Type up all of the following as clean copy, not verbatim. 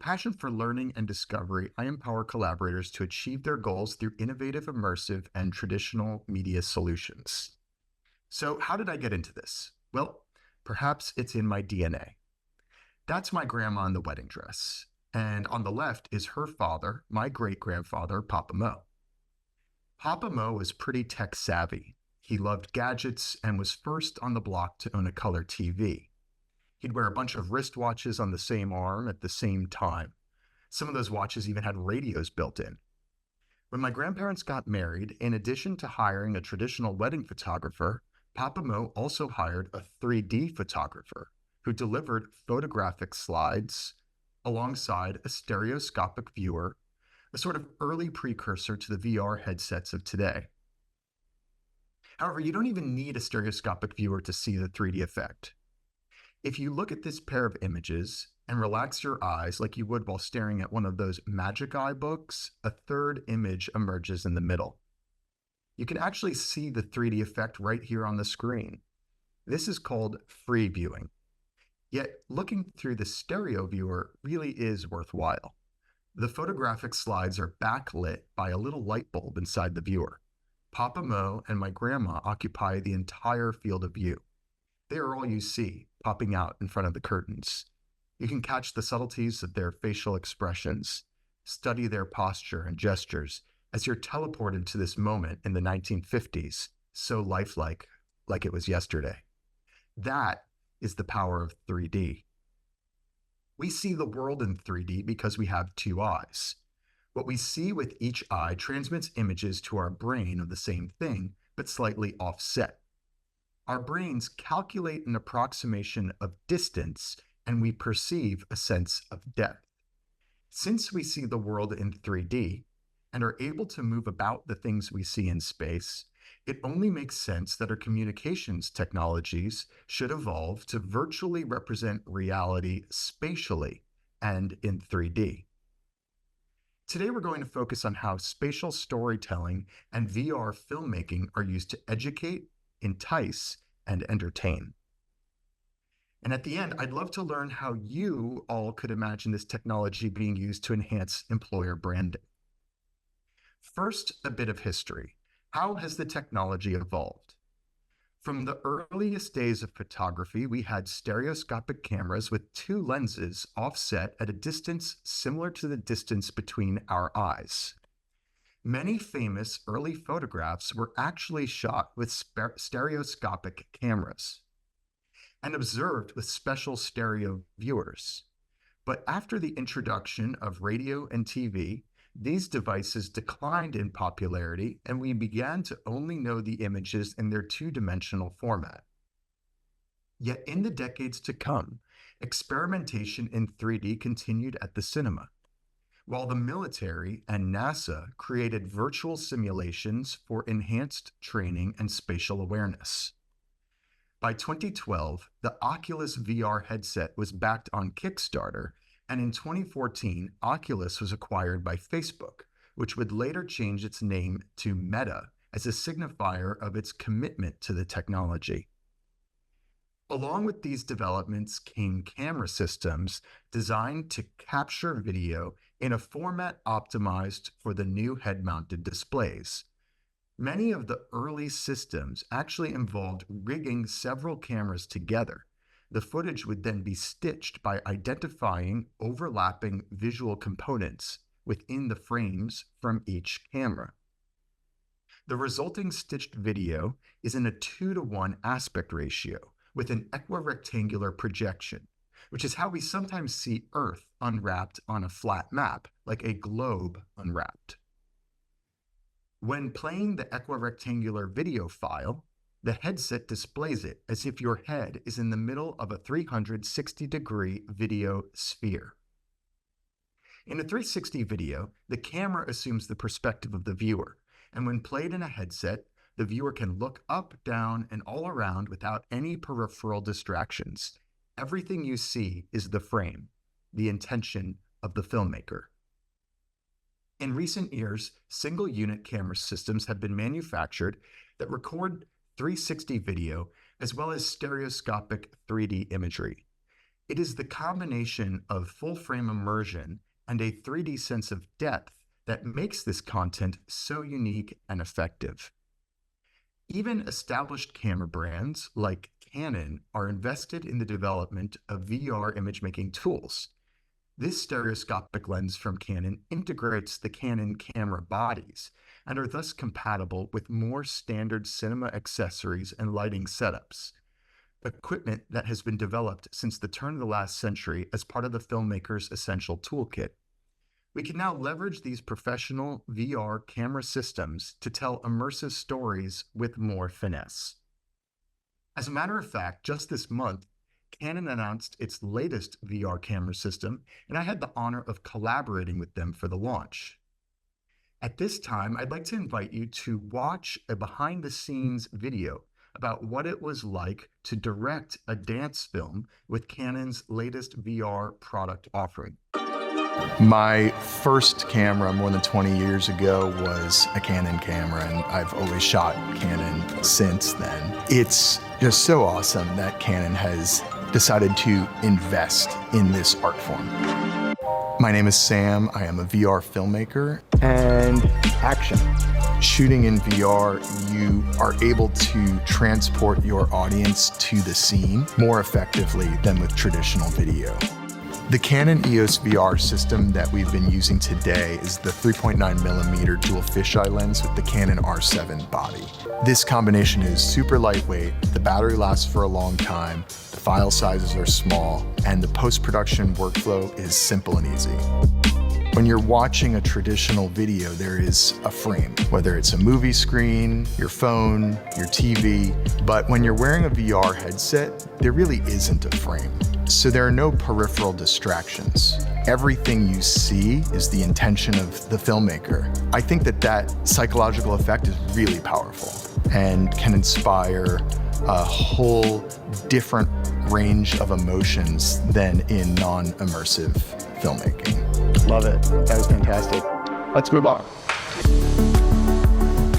passion for learning and discovery, I empower collaborators to achieve their goals through innovative, immersive, and traditional media solutions. So, how did I get into this? Well, perhaps it's in my DNA. That's my grandma in the wedding dress. And on the left is her father, my great grandfather, Papa Mo. Papa Mo was pretty tech savvy. He loved gadgets and was first on the block to own a color TV. He'd wear a bunch of wristwatches on the same arm at the same time. Some of those watches even had radios built in. When my grandparents got married, in addition to hiring a traditional wedding photographer, Papa Mo also hired a 3D photographer who delivered photographic slides alongside a stereoscopic viewer, a sort of early precursor to the VR headsets of today. However, you don't even need a stereoscopic viewer to see the 3D effect. If you look at this pair of images and relax your eyes like you would while staring at one of those magic eye books, a third image emerges in the middle. You can actually see the 3D effect right here on the screen. This is called free viewing. Yet looking through the stereo viewer really is worthwhile. The photographic slides are backlit by a little light bulb inside the viewer. Papa Mo and my grandma occupy the entire field of view. They are all you see, popping out in front of the curtains. You can catch the subtleties of their facial expressions, study their posture and gestures as you're teleported to this moment in the 1950s, so lifelike, like it was yesterday. That is the power of 3D. We see the world in 3D because we have two eyes. What we see with each eye transmits images to our brain of the same thing, but slightly offset. Our brains calculate an approximation of distance, and we perceive a sense of depth. Since we see the world in 3D and are able to move about the things we see in space, it only makes sense that our communications technologies should evolve to virtually represent reality spatially and in 3D. Today, we're going to focus on how spatial storytelling and VR filmmaking are used to educate, entice, and entertain. And at the end, I'd love to learn how you all could imagine this technology being used to enhance employer branding. First, a bit of history. How has the technology evolved? From the earliest days of photography, we had stereoscopic cameras with two lenses offset at a distance similar to the distance between our eyes. Many famous early photographs were actually shot with stereoscopic cameras and observed with special stereo viewers. But after the introduction of radio and TV, these devices declined in popularity, and we began to only know the images in their two-dimensional format. Yet in the decades to come, experimentation in 3D continued at the cinema, while the military and NASA created virtual simulations for enhanced training and spatial awareness. By 2012, the Oculus VR headset was backed on Kickstarter, and in 2014, Oculus was acquired by Facebook, which would later change its name to Meta as a signifier of its commitment to the technology. Along with these developments came camera systems designed to capture video in a format optimized for the new head-mounted displays. Many of the early systems actually involved rigging several cameras together. The footage would then be stitched by identifying overlapping visual components within the frames from each camera. The resulting stitched video is in a 2:1 aspect ratio with an equirectangular projection, which is how we sometimes see Earth unwrapped on a flat map, like a globe unwrapped. When playing the equirectangular video file, the headset displays it as if your head is in the middle of a 360-degree video sphere. In a 360 video, the camera assumes the perspective of the viewer, and when played in a headset, the viewer can look up, down, and all around without any peripheral distractions. Everything you see is the frame, the intention of the filmmaker. In recent years, single-unit camera systems have been manufactured that record 360 video as well as stereoscopic 3D imagery. It is the combination of full frame immersion and a 3D sense of depth that makes this content so unique and effective. Even established camera brands like Canon are invested in the development of VR image making tools. This stereoscopic lens from Canon integrates the Canon camera bodies and are thus compatible with more standard cinema accessories and lighting setups, equipment that has been developed since the turn of the last century as part of the filmmaker's essential toolkit. We can now leverage these professional VR camera systems to tell immersive stories with more finesse. As a matter of fact, just this month, Canon announced its latest VR camera system, and I had the honor of collaborating with them for the launch. At this time, I'd like to invite you to watch a behind-the-scenes video about what it was like to direct a dance film with Canon's latest VR product offering. My first camera more than 20 years ago was a Canon camera, and I've always shot Canon since then. It's just so awesome that Canon has decided to invest in this art form. My name is Sam. I am a VR filmmaker. And action. Shooting in VR, you are able to transport your audience to the scene more effectively than with traditional video. The Canon EOS VR system that we've been using today is the 3.9mm dual fisheye lens with the Canon R7 body. This combination is super lightweight, the battery lasts for a long time, the file sizes are small, and the post-production workflow is simple and easy. When you're watching a traditional video, there is a frame, whether it's a movie screen, your phone, your TV, but when you're wearing a VR headset, there really isn't a frame. So there are no peripheral distractions. Everything you see is the intention of the filmmaker. I think that that psychological effect is really powerful and can inspire a whole different range of emotions than in non-immersive filmmaking. Love it. That was fantastic. Let's move on.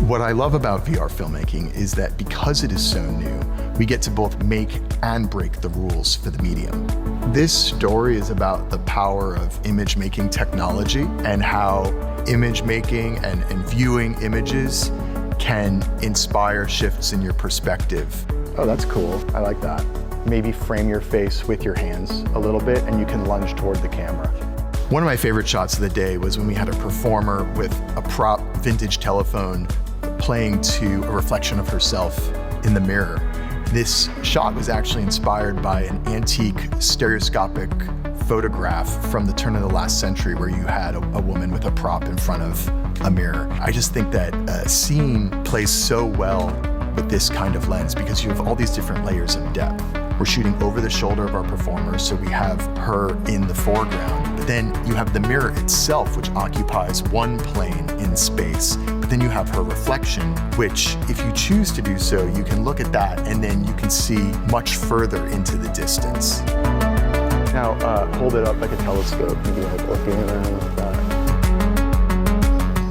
What I love about VR filmmaking is that because it is so new, we get to both make and break the rules for the medium. This story is about the power of image making technology and how image making and viewing images can inspire shifts in your perspective. Oh, that's cool. I like that. Maybe frame your face with your hands a little bit and you can lunge toward the camera. One of my favorite shots of the day was when we had a performer with a prop vintage telephone playing to a reflection of herself in the mirror. This shot was actually inspired by an antique stereoscopic photograph from the turn of the last century where you had a woman with a prop in front of a mirror. I just think that a scene plays so well with this kind of lens because you have all these different layers of depth. We're shooting over the shoulder of our performers, so we have her in the foreground. But then you have the mirror itself, which occupies one plane in space. But then you have her reflection, which if you choose to do so, you can look at that and then you can see much further into the distance. Now hold it up like a telescope and be like looking around with that.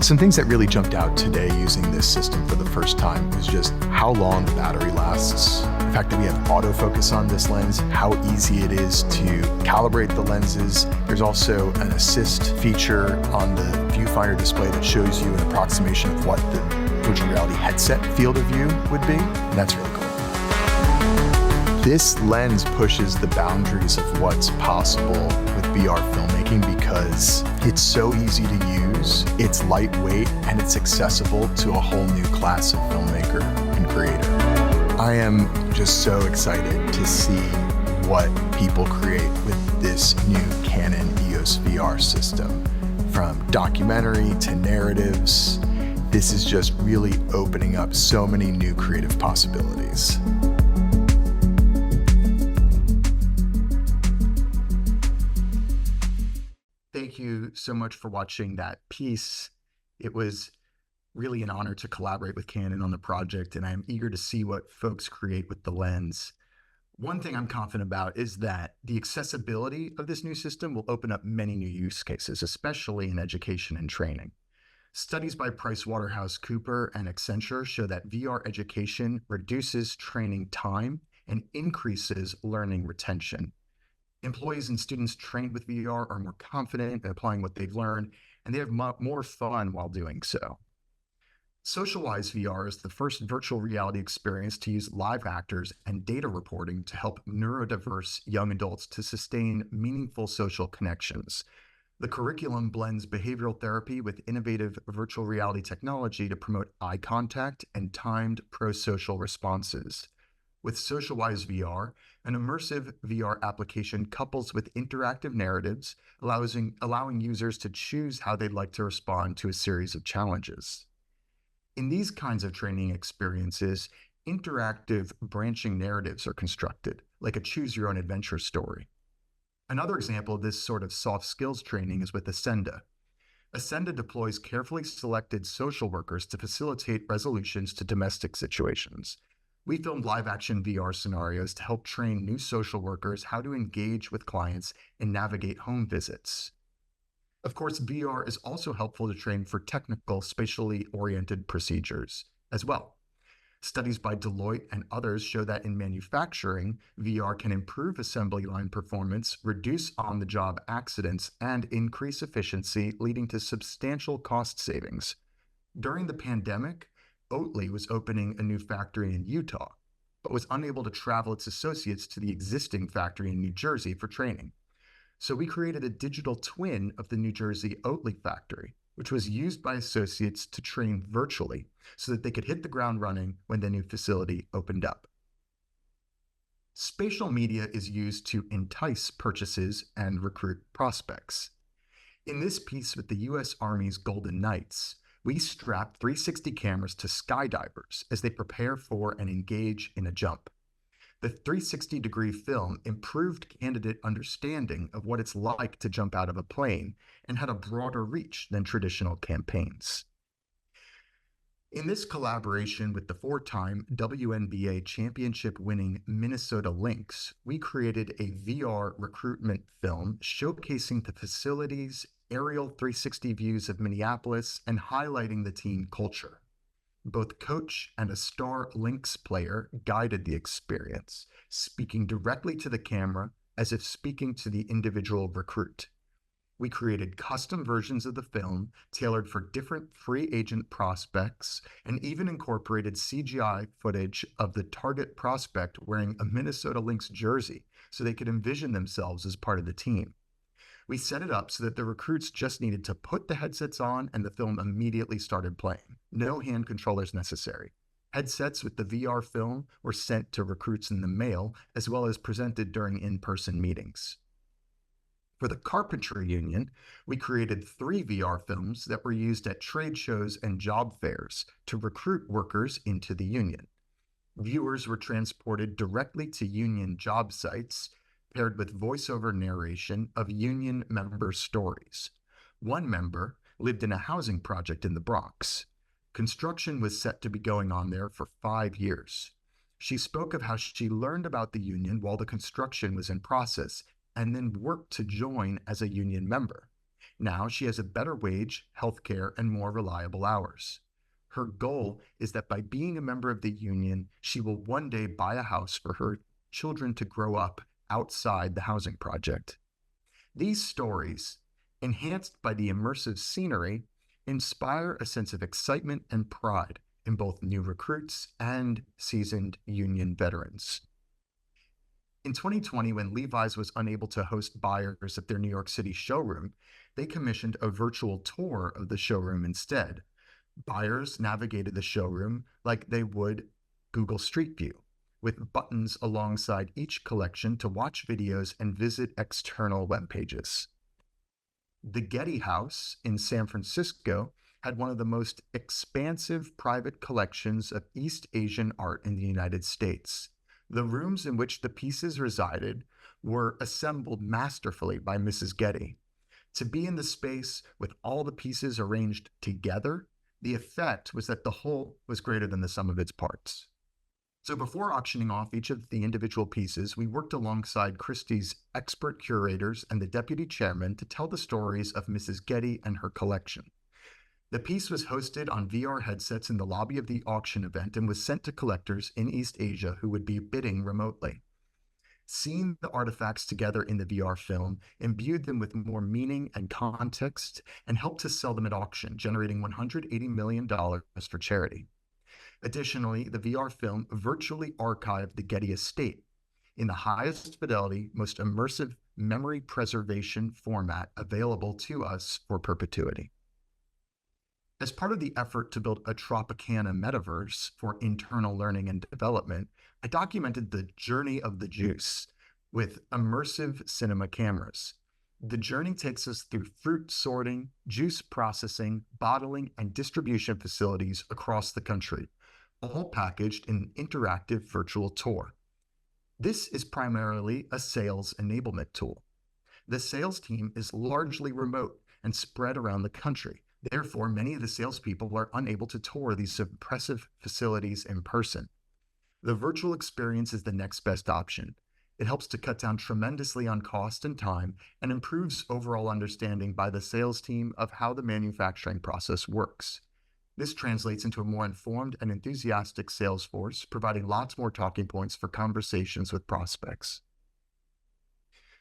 Some things that really jumped out today using this system for the first time was just how long the battery lasts. The fact that we have autofocus on this lens, how easy it is to calibrate the lenses. There's also an assist feature on the viewfinder display that shows you an approximation of what the virtual reality headset field of view would be. And that's really cool. This lens pushes the boundaries of what's possible with VR filmmaking because it's so easy to use, it's lightweight, and it's accessible to a whole new class of filmmaker and creator. I am just so excited to see what people create with this new Canon EOS VR system. From documentary to narratives, this is just really opening up so many new creative possibilities. Thank you so much for watching that piece. It was really an honor to collaborate with Canon on the project, and I'm eager to see what folks create with the lens. One thing I'm confident about is that the accessibility of this new system will open up many new use cases, especially in education and training. Studies by PricewaterhouseCoopers and Accenture show that VR education reduces training time and increases learning retention. Employees and students trained with VR are more confident in applying what they've learned, and they have more fun while doing so. Socialize VR is the first virtual reality experience to use live actors and data reporting to help neurodiverse young adults to sustain meaningful social connections. The curriculum blends behavioral therapy with innovative virtual reality technology to promote eye contact and timed pro-social responses. With Socialize VR, an immersive VR application couples with interactive narratives, allowing users to choose how they'd like to respond to a series of challenges. In these kinds of training experiences, interactive branching narratives are constructed, like a choose your own adventure story. Another example of this sort of soft skills training is with Ascenda. Ascenda deploys carefully selected social workers to facilitate resolutions to domestic situations. We filmed live action VR scenarios to help train new social workers how to engage with clients and navigate home visits. Of course, VR is also helpful to train for technical, spatially oriented procedures as well. Studies by Deloitte and others show that in manufacturing, VR can improve assembly line performance, reduce on-the-job accidents, and increase efficiency, leading to substantial cost savings. During the pandemic, Oatly was opening a new factory in Utah, but was unable to travel its associates to the existing factory in New Jersey for training. So we created a digital twin of the New Jersey Oatly factory, which was used by associates to train virtually so that they could hit the ground running when the new facility opened up. Spatial media is used to entice purchases and recruit prospects. In this piece with the U.S. Army's Golden Knights, we strap 360 cameras to skydivers as they prepare for and engage in a jump. The 360-degree film improved candidate understanding of what it's like to jump out of a plane and had a broader reach than traditional campaigns. In this collaboration with the four-time WNBA championship-winning Minnesota Lynx, we created a VR recruitment film showcasing the facility's aerial 360 views of Minneapolis and highlighting the team culture. Both coach and a star Lynx player guided the experience, speaking directly to the camera as if speaking to the individual recruit. We created custom versions of the film tailored for different free agent prospects and even incorporated CGI footage of the target prospect wearing a Minnesota Lynx jersey so they could envision themselves as part of the team. We set it up so that the recruits just needed to put the headsets on and the film immediately started playing. No hand controllers necessary. Headsets with the VR film were sent to recruits in the mail, as well as presented during in-person meetings. For the Carpentry Union, we created 3 VR films that were used at trade shows and job fairs to recruit workers into the union. Viewers were transported directly to union job sites, paired with voiceover narration of union member stories. One member lived in a housing project in the Bronx. Construction was set to be going on there for 5 years. She spoke of how she learned about the union while the construction was in process and then worked to join as a union member. Now she has a better wage, healthcare, and more reliable hours. Her goal is that by being a member of the union, she will one day buy a house for her children to grow up outside the housing project. These stories, enhanced by the immersive scenery, inspire a sense of excitement and pride in both new recruits and seasoned union veterans. In 2020, when Levi's was unable to host buyers at their New York City showroom, they commissioned a virtual tour of the showroom instead. Buyers navigated the showroom like they would Google Street View, with buttons alongside each collection to watch videos and visit external web pages. The Getty House in San Francisco had one of the most expansive private collections of East Asian art in the United States. The rooms in which the pieces resided were assembled masterfully by Mrs. Getty. To be in the space with all the pieces arranged together, the effect was that the whole was greater than the sum of its parts. So before auctioning off each of the individual pieces, we worked alongside Christie's expert curators and the deputy chairman to tell the stories of Mrs. Getty and her collection. The piece was hosted on VR headsets in the lobby of the auction event and was sent to collectors in East Asia who would be bidding remotely. Seeing the artifacts together in the VR film imbued them with more meaning and context and helped to sell them at auction, generating $180 million for charity. Additionally, the VR film virtually archived the Getty estate in the highest fidelity, most immersive memory preservation format available to us for perpetuity. As part of the effort to build a Tropicana metaverse for internal learning and development, I documented the journey of the juice with immersive cinema cameras. The journey takes us through fruit sorting, juice processing, bottling, and distribution facilities across the country, all packaged in an interactive virtual tour. This is primarily a sales enablement tool. The sales team is largely remote and spread around the country. Therefore, many of the salespeople are unable to tour these impressive facilities in person. The virtual experience is the next best option. It helps to cut down tremendously on cost and time and improves overall understanding by the sales team of how the manufacturing process works. This translates into a more informed and enthusiastic sales force, providing lots more talking points for conversations with prospects.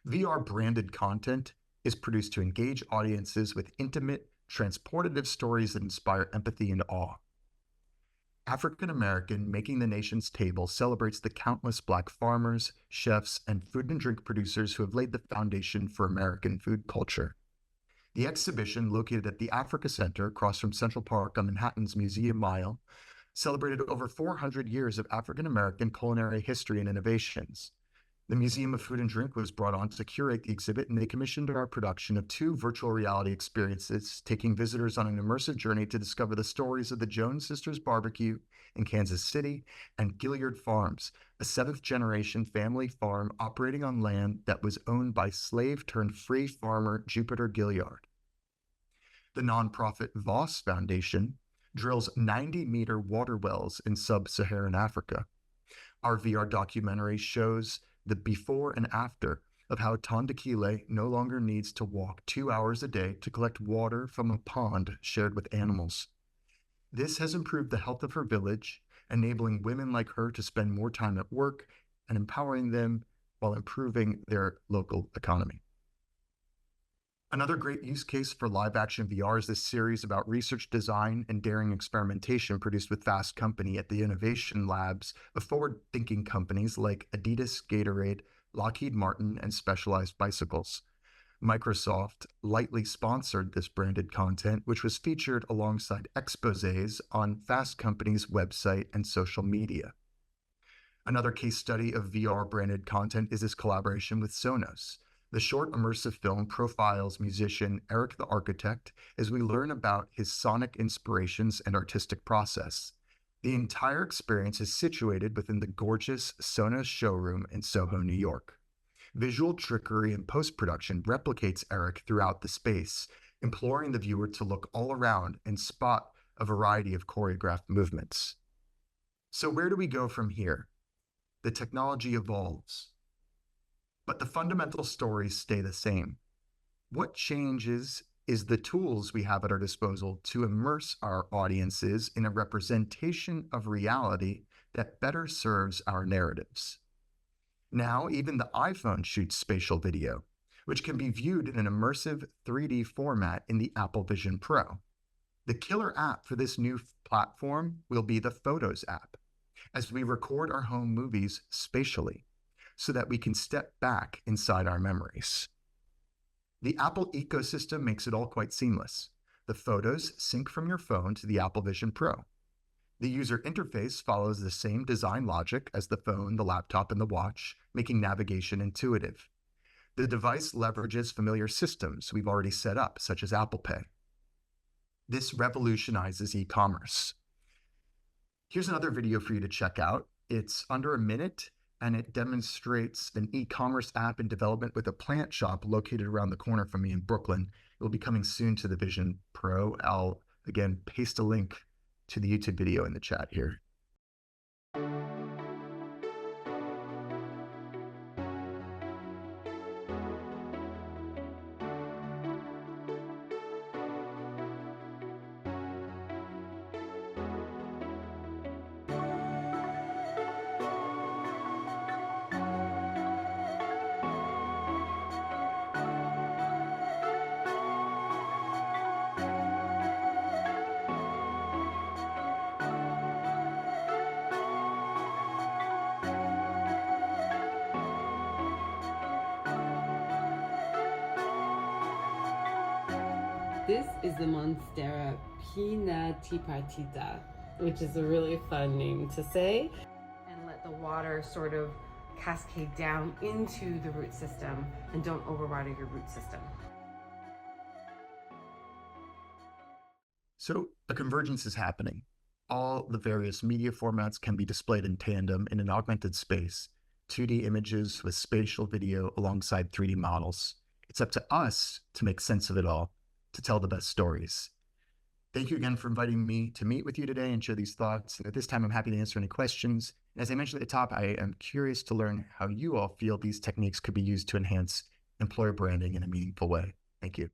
VR branded content is produced to engage audiences with intimate, transportative stories that inspire empathy and awe. African American Making the Nation's Table celebrates the countless Black farmers, chefs, and food and drink producers who have laid the foundation for American food culture. The exhibition, located at the Africa Center across from Central Park on Manhattan's Museum Mile, celebrated over 400 years of African American culinary history and innovations. The Museum of Food and Drink was brought on to curate the exhibit, and they commissioned our production of 2 virtual reality experiences, taking visitors on an immersive journey to discover the stories of the Jones Sisters Barbecue in Kansas City and Gilliard Farms, a 7th-generation family farm operating on land that was owned by slave-turned-free farmer Jupiter Gilliard. The nonprofit Voss Foundation drills 90-meter water wells in sub-Saharan Africa. Our VR documentary shows the before and after of how Tondakile no longer needs to walk 2 hours a day to collect water from a pond shared with animals. This has improved the health of her village, enabling women like her to spend more time at work and empowering them while improving their local economy. Another great use case for live-action VR is this series about research design and daring experimentation produced with Fast Company at the innovation labs of forward-thinking companies like Adidas, Gatorade, Lockheed Martin, and Specialized Bicycles. Microsoft lightly sponsored this branded content, which was featured alongside exposés on Fast Company's website and social media. Another case study of VR branded content is this collaboration with Sonos. The short immersive film profiles musician Eric the Architect as we learn about his sonic inspirations and artistic process. The entire experience is situated within the gorgeous Sonos showroom in Soho, New York. Visual trickery and post-production replicates Eric throughout the space, imploring the viewer to look all around and spot a variety of choreographed movements. So where do we go from here? The technology evolves, but the fundamental stories stay the same. What changes is the tools we have at our disposal to immerse our audiences in a representation of reality that better serves our narratives. Now, even the iPhone shoots spatial video, which can be viewed in an immersive 3D format in the Apple Vision Pro. The killer app for this new platform will be the Photos app, as we record our home movies spatially, so that we can step back inside our memories. The Apple ecosystem makes it all quite seamless. The photos sync from your phone to the Apple Vision Pro. The user interface follows the same design logic as the phone, the laptop, and the watch, making navigation intuitive. The device leverages familiar systems we've already set up, such as Apple Pay. This revolutionizes e-commerce. Here's another video for you to check out. It's under a minute, and it demonstrates an e-commerce app in development with a plant shop located around the corner from me in Brooklyn. It will be coming soon to the Vision Pro. I'll, again, paste a link to the YouTube video in the chat here. This is the Monstera pinatipartita, which is a really fun name to say. And let the water sort of cascade down into the root system and don't overwater your root system. So a convergence is happening. All the various media formats can be displayed in tandem in an augmented space, 2D images with spatial video alongside 3D models. It's up to us to make sense of it all, to tell the best stories. Thank you again for inviting me to meet with you today and share these thoughts. And at this time, I'm happy to answer any questions. And as I mentioned at the top, I am curious to learn how you all feel these techniques could be used to enhance employer branding in a meaningful way. Thank you.